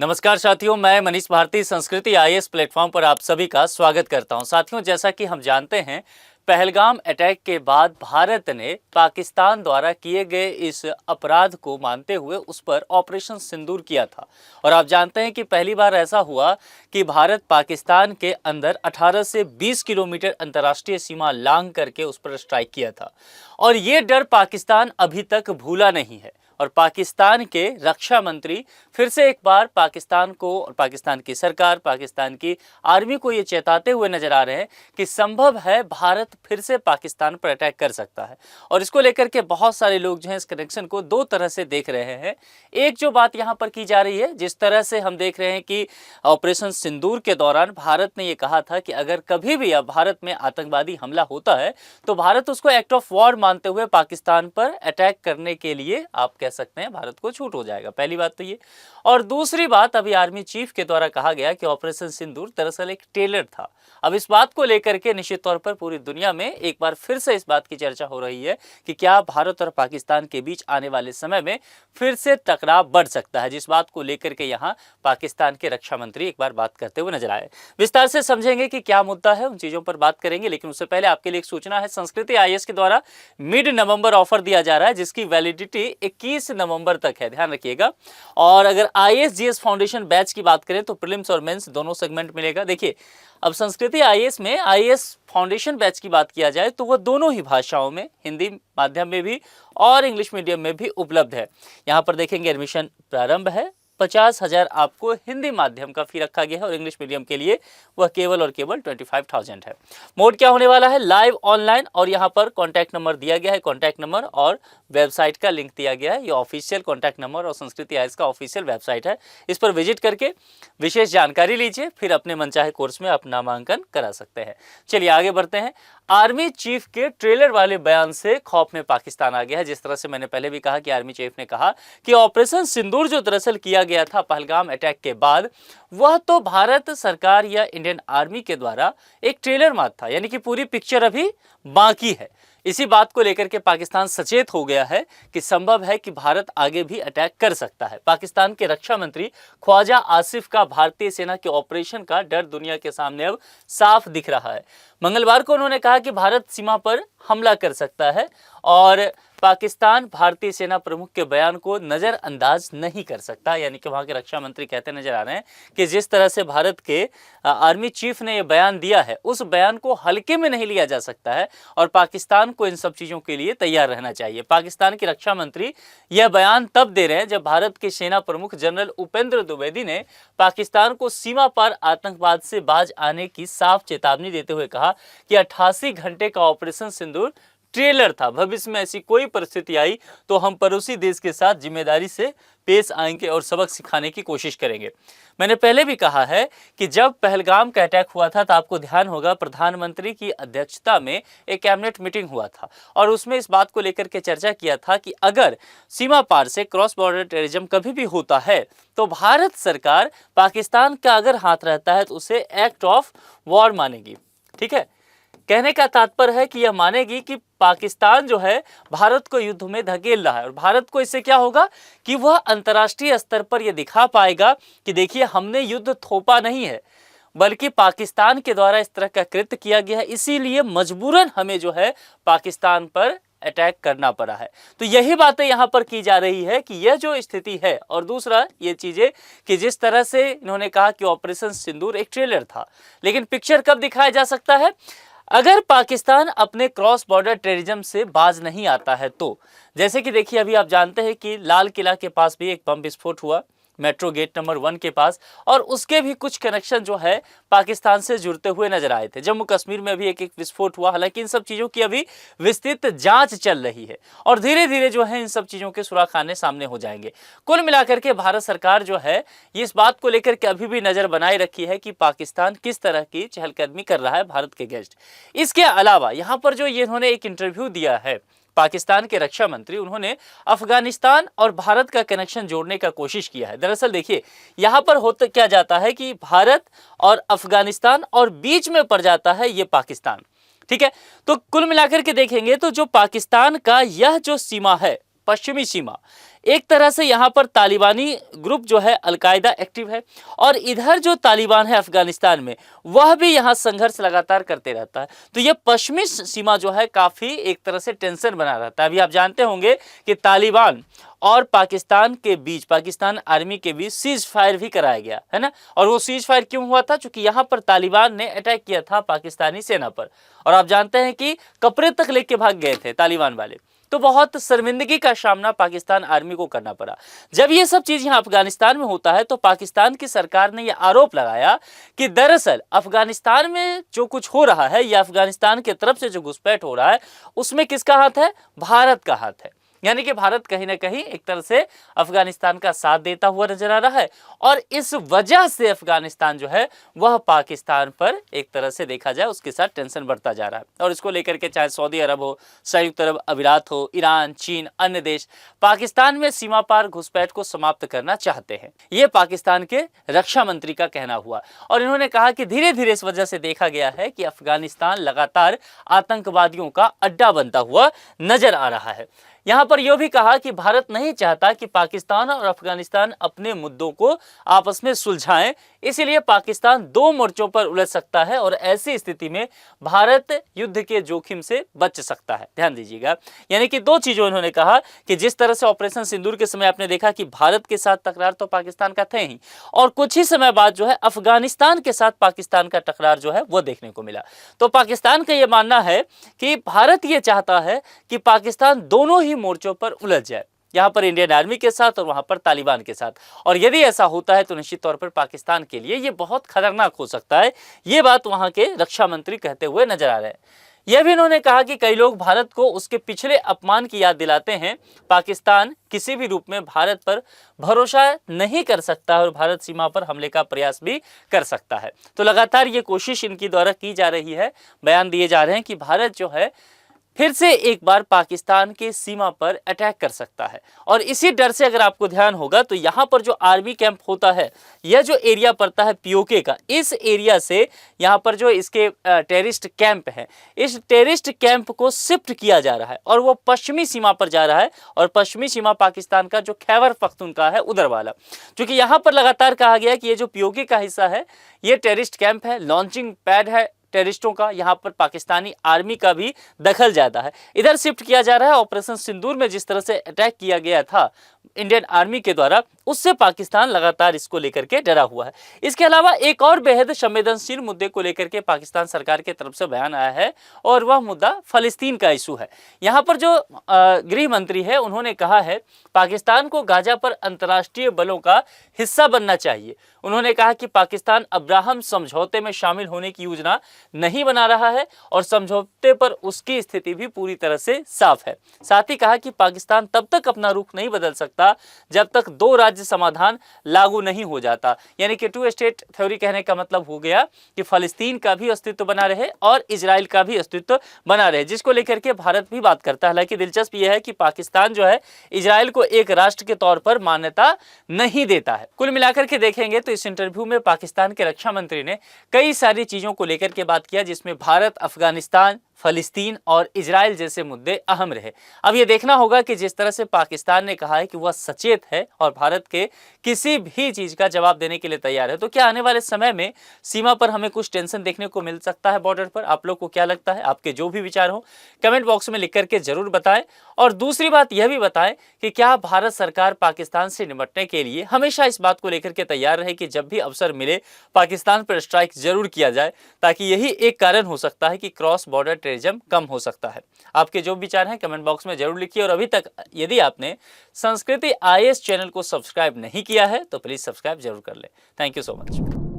नमस्कार साथियों, मैं मनीष भारती संस्कृति आईएएस प्लेटफॉर्म पर आप सभी का स्वागत करता हूं। साथियों, जैसा कि हम जानते हैं, पहलगाम अटैक के बाद भारत ने पाकिस्तान द्वारा किए गए इस अपराध को मानते हुए उस पर ऑपरेशन सिंदूर किया था। और आप जानते हैं कि पहली बार ऐसा हुआ कि भारत पाकिस्तान के अंदर 18 से 20 किलोमीटर अंतर्राष्ट्रीय सीमा लांघ करके उस पर स्ट्राइक किया था। और ये डर पाकिस्तान अभी तक भूला नहीं है। और पाकिस्तान के रक्षा मंत्री फिर से एक बार पाकिस्तान को और पाकिस्तान की सरकार, पाकिस्तान की आर्मी को ये चेताते हुए नजर आ रहे हैं कि संभव है भारत फिर से पाकिस्तान पर अटैक कर सकता है। और इसको लेकर के बहुत सारे लोग जो हैं इस कनेक्शन को दो तरह से देख रहे हैं। एक जो बात यहाँ पर की जा रही है, जिस तरह से हम देख रहे हैं कि ऑपरेशन सिंदूर के दौरान भारत ने ये कहा था कि अगर कभी भी अब भारत में आतंकवादी हमला होता है तो भारत उसको एक्ट ऑफ वॉर मानते हुए पाकिस्तान पर अटैक करने के लिए आप कह सकते हैं भारत को छूट हो जाएगा। पहली बात तो ये। और दूसरी बात, अभी आर्मी चीफ के द्वारा कहा गया कि ऑपरेशन सिंदूर दरअसल एक ट्रेलर था। अब इस बात को लेकर के निश्चित तौर पर पूरी दुनिया में एक बार फिर से इस बात की चर्चा हो रही है कि क्या भारत और पाकिस्तान के बीच आने वाले समय में फिर से टकराव बढ़ सकता है, जिस बात को लेकर के यहाँ पाकिस्तान के रक्षा मंत्री एक बार बात करते हुए नजर आए। विस्तार से समझेंगे कि क्या मुद्दा है, उन चीजों पर बात करेंगे। लेकिन उससे पहले आपके लिए एक सूचना है, संस्कृति आईएएस के द्वारा मिड नवंबर ऑफर दिया जा रहा है, जिसकी वैलिडिटी 21 नवंबर तक है, ध्यान रखिएगा। और अगर आईएएस जीएस फाउंडेशन बैच की बात करें तो प्रीलिम्स और मेंस दोनों सेगमेंट मिलेगा। देखिए, अब संस्कृति आईएएस में आईएएस फाउंडेशन बैच की बात किया जाए तो वह दोनों ही भाषाओं में, हिंदी माध्यम में भी और इंग्लिश मीडियम में भी उपलब्ध है। यहाँ पर देखेंगे एडमिशन प्रारंभ है, 50,000 आपको हिंदी माध्यम का फी रखा गया है और इंग्लिश मीडियम के लिए वह केवल और केवल 25,000 है। मोड क्या होने वाला है, लाइव ऑनलाइन, और यहाँ पर कॉन्टैक्ट नंबर दिया गया है, कॉन्टैक्ट नंबर और वेबसाइट का लिंक दिया गया है। ये ऑफिशियल कॉन्टैक्ट नंबर और संस्कृति आईएएस का ऑफिशियल वेबसाइट है। इस पर विजिट करके विशेष जानकारी लीजिए, फिर अपने मनचाहे कोर्स में आप नामांकन करा सकते हैं। चलिए आगे बढ़ते हैं। आर्मी चीफ के ट्रेलर वाले बयान से खौफ में पाकिस्तान आ गया है। जिस तरह से मैंने पहले भी कहा कि आर्मी चीफ ने कहा कि ऑपरेशन सिंदूर जो दरअसल किया गया था पहलगाम अटैक के बाद, वह तो भारत सरकार या इंडियन आर्मी के द्वारा एक ट्रेलर मात्र था, यानी कि पूरी पिक्चर अभी बाकी है। इसी बात को लेकर के पाकिस्तान सचेत हो गया है कि संभव है कि भारत आगे भी अटैक कर सकता है। पाकिस्तान के रक्षा मंत्री ख्वाजा आसिफ का भारतीय सेना के ऑपरेशन का डर दुनिया के सामने अब साफ दिख रहा है। मंगलवार को उन्होंने कहा कि भारत सीमा पर हमला कर सकता है और पाकिस्तान भारतीय सेना प्रमुख के बयान को नज़रअंदाज नहीं कर सकता। यानी कि वहाँ के रक्षा मंत्री कहते नजर आ रहे हैं कि जिस तरह से भारत के आर्मी चीफ ने यह बयान दिया है, उस बयान को हल्के में नहीं लिया जा सकता है और पाकिस्तान को इन सब चीज़ों के लिए तैयार रहना चाहिए। पाकिस्तान के रक्षा मंत्री यह बयान तब दे रहे हैं जब भारत के सेना प्रमुख जनरल उपेंद्र द्विवेदी ने पाकिस्तान को सीमा पार आतंकवाद से बाज आने की साफ चेतावनी देते हुए कहा कि 88 घंटे का ऑपरेशन सिंदूर ट्रेलर था। भविष्य में ऐसी कोई परिस्थिति आई तो हम पड़ोसी देश के साथ जिम्मेदारी से पेश आएंगे और सबक सिखाने की कोशिश करेंगे। मैंने पहले भी कहा है कि जब पहलगाम का अटैक हुआ था तो आपको ध्यान होगा प्रधानमंत्री की अध्यक्षता में एक कैबिनेट मीटिंग हुआ था और उसमें इस बात को लेकर के चर्चा किया था कि अगर सीमा पार से क्रॉस बॉर्डर टेररिज्म कभी भी होता है तो भारत सरकार पाकिस्तान का अगर हाथ रहता है तो उसे एक्ट ऑफ वॉर मानेगी। ठीक है, कहने का तात्पर्य है कि यह मानेगी कि पाकिस्तान जो है भारत को युद्ध में धकेल रहा है और भारत को इससे क्या होगा कि वह अंतर्राष्ट्रीय स्तर पर यह दिखा पाएगा कि देखिए हमने युद्ध थोपा नहीं है, बल्कि पाकिस्तान के द्वारा इस तरह का कृत्य किया गया है, इसीलिए मजबूरन हमें जो है पाकिस्तान पर अटैक करना पड़ा है। तो यही बातें यहाँ पर की जा रही है कि यह जो स्थिति है। और दूसरा ये चीजें कि जिस तरह से इन्होंने कहा कि ऑपरेशन सिंदूर एक ट्रेलर था, लेकिन पिक्चर कब दिखाया जा सकता है, अगर पाकिस्तान अपने क्रॉस बॉर्डर टेररिज्म से बाज नहीं आता है तो। जैसे कि देखिए, अभी आप जानते हैं कि लाल किला के पास भी एक बम विस्फोट हुआ, मेट्रो गेट नंबर 1 के पास, और उसके भी कुछ कनेक्शन जो है पाकिस्तान से जुड़ते हुए नजर आए थे। जम्मू कश्मीर में भी एक विस्फोट हुआ। हालांकि इन सब चीज़ों की अभी विस्तृत जांच चल रही है और धीरे धीरे जो है इन सब चीज़ों के सुराखाने सामने हो जाएंगे। कुल मिलाकर के भारत सरकार जो है ये इस बात को लेकर के अभी भी नज़र बनाए रखी है कि पाकिस्तान किस तरह की चहलकदमी कर रहा है भारत के अगेंस्ट। इसके अलावा यहाँ पर जो ये इन्होंने एक इंटरव्यू दिया है पाकिस्तान के रक्षा मंत्री, उन्होंने अफगानिस्तान और भारत का कनेक्शन जोड़ने का कोशिश किया है। दरअसल देखिए, यहाँ पर होता क्या जाता है कि भारत और अफगानिस्तान और बीच में पड़ जाता है ये पाकिस्तान। ठीक है, तो कुल मिलाकर के देखेंगे तो जो पाकिस्तान का यह जो सीमा है पश्चिमी सीमा, एक तरह से यहाँ पर तालिबानी ग्रुप जो है अलकायदा एक्टिव है, और इधर जो तालिबान है अफगानिस्तान में वह भी यहाँ संघर्ष लगातार करते रहता है। तो ये पश्चिमी सीमा जो है काफ़ी एक तरह से टेंशन बना रहता है। अभी आप जानते होंगे कि तालिबान और पाकिस्तान के बीच, पाकिस्तान आर्मी के बीच सीज फायर भी कराया गया है ना। और वो सीज फायर क्यों हुआ था? क्योंकि यहाँ पर तालिबान ने अटैक किया था पाकिस्तानी सेना पर, और आप जानते हैं कि कपड़े तक लेके भाग गए थे तालिबान वाले। तो बहुत शर्मिंदगी का सामना पाकिस्तान आर्मी को करना पड़ा। जब ये सब चीज़ यहाँ अफगानिस्तान में होता है तो पाकिस्तान की सरकार ने यह आरोप लगाया कि दरअसल अफगानिस्तान में जो कुछ हो रहा है या अफगानिस्तान की तरफ से जो घुसपैठ हो रहा है उसमें किसका हाथ है? भारत का हाथ है। यानी कि भारत कहीं ना कहीं एक तरह से अफगानिस्तान का साथ देता हुआ नजर आ रहा है, और इस वजह से अफगानिस्तान जो है वह पाकिस्तान पर एक तरह से देखा जाए उसके साथ टेंशन बढ़ता जा रहा है। और इसको लेकर के चाहे सऊदी अरब हो, संयुक्त अरब अमीरात हो, ईरान, चीन, अन्य देश पाकिस्तान में सीमा पार घुसपैठ को समाप्त करना चाहते हैं। ये पाकिस्तान के रक्षा मंत्री का कहना हुआ, और इन्होंने कहा कि धीरे धीरे इस वजह से देखा गया है कि अफगानिस्तान लगातार आतंकवादियों का अड्डा बनता हुआ नजर आ रहा है। यहाँ पर यह भी कहा कि भारत नहीं चाहता कि पाकिस्तान और अफगानिस्तान अपने मुद्दों को आपस में सुलझाएं, इसीलिए पाकिस्तान दो मोर्चों पर उलझ सकता है और ऐसी स्थिति में भारत युद्ध के जोखिम से बच सकता है। ध्यान दीजिएगा, यानी कि दो चीजों इन्होंने कहा कि जिस तरह से ऑपरेशन सिंदूर के समय आपने देखा कि भारत के साथ टकरार तो पाकिस्तान का थे ही, और कुछ ही समय बाद जो है अफगानिस्तान के साथ पाकिस्तान का टकरार जो है वो देखने को मिला। तो पाकिस्तान का यह मानना है कि भारत ये चाहता है कि पाकिस्तान दोनों ही मोर्चों पर उलझ जाए, यहाँ पर इंडियन आर्मी के साथ और वहाँ पर तालिबान के साथ। और यदि ऐसा होता है तो निश्चित तौर पर पाकिस्तान के लिए ये बहुत खतरनाक हो सकता है। ये बात वहाँ के रक्षा मंत्री कहते हुए नजर आ रहे हैं। यह भी इन्होंने कहा कि कई लोग भारत को उसके पिछले अपमान की याद दिलाते हैं। पाकिस्तान किसी भी रूप में भारत पर भरोसा नहीं कर सकता और भारत सीमा पर हमले का प्रयास भी कर सकता है। तो लगातार ये कोशिश इनकी द्वारा की जा रही है, बयान दिए जा रहे हैं कि भारत जो है फिर से एक बार पाकिस्तान के सीमा पर अटैक कर सकता है। और इसी डर से अगर आपको ध्यान होगा तो यहाँ पर जो आर्मी कैंप होता है, यह जो एरिया पड़ता है पीओके का, इस एरिया से यहाँ पर जो इसके टेररिस्ट कैंप है, इस टेररिस्ट कैंप को शिफ्ट किया जा रहा है और वो पश्चिमी सीमा पर जा रहा है। और पश्चिमी सीमा पाकिस्तान का जो खैबर पख्तूनख्वा है उधर वाला, क्योंकि यहाँ पर लगातार कहा गया कि ये जो पीओके का हिस्सा है ये टेररिस्ट कैंप है, लॉन्चिंग पैड है टेररिस्टों का। यहाँ पर पाकिस्तानी आर्मी का भी दखल ज़्यादा है, इधर शिफ्ट किया जा रहा है। ऑपरेशन सिंदूर में जिस तरह से अटैक किया गया था इंडियन आर्मी के द्वारा, उससे पाकिस्तान लगातार इसको लेकर के डरा हुआ है। इसके अलावा एक और बेहद संवेदनशील मुद्दे को लेकर के पाकिस्तान सरकार की तरफ से बयान आया है, और वह मुद्दा फलस्तीन का इशू है। यहाँ पर जो गृह मंत्री है उन्होंने कहा है पाकिस्तान को गाजा पर अंतर्राष्ट्रीय बलों का हिस्सा बनना चाहिए। उन्होंने कहा कि पाकिस्तान अब्राहम समझौते में शामिल होने की योजना नहीं बना रहा है और समझौते पर उसकी स्थिति भी पूरी तरह से साफ है। साथ ही कहा कि पाकिस्तान तब तक अपना रुख नहीं बदल सकता जब तक दो राज्य समाधान लागू नहीं हो जाता। यानी कि टू स्टेट थ्योरी कहने का मतलब हो गया कि फलस्तीन का भी अस्तित्व बना रहे और इजराइल का भी अस्तित्व बना रहे, जिसको लेकर के भारत भी बात करता है। हालांकि दिलचस्प यह है कि पाकिस्तान जो है इजराइल को एक राष्ट्र के तौर पर मान्यता नहीं देता है। कुल मिलाकर के देखेंगे तो इस इंटरव्यू में पाकिस्तान के रक्षा मंत्री ने कई सारी चीजों को लेकर के बात किया, जिसमें भारत, अफगानिस्तान, फलस्तीन और इजराइल जैसे मुद्दे अहम रहे। अब ये देखना होगा कि जिस तरह से पाकिस्तान ने कहा है कि वह सचेत है और भारत के किसी भी चीज का जवाब देने के लिए तैयार है, तो क्या आने वाले समय में सीमा पर हमें कुछ टेंशन देखने को मिल सकता है बॉर्डर पर? आप लोग को क्या लगता है? आपके जो भी विचार हो कमेंट बॉक्स में लिख करके जरूर बताएं। और दूसरी बात यह भी बताएं कि क्या भारत सरकार पाकिस्तान से निपटने के लिए हमेशा इस बात को लेकर के तैयार रहे कि जब भी अवसर मिले पाकिस्तान पर स्ट्राइक जरूर किया जाए, ताकि यही एक कारण हो सकता है कि क्रॉस बॉर्डर टेररिज्म कम हो सकता है। आपके जो विचार हैं कमेंट बॉक्स में जरूर लिखिए। और अभी तक यदि आपने संस्कृति IAS चैनल को सब्सक्राइब नहीं किया है तो प्लीज सब्सक्राइब जरूर कर लें। Thank you so much.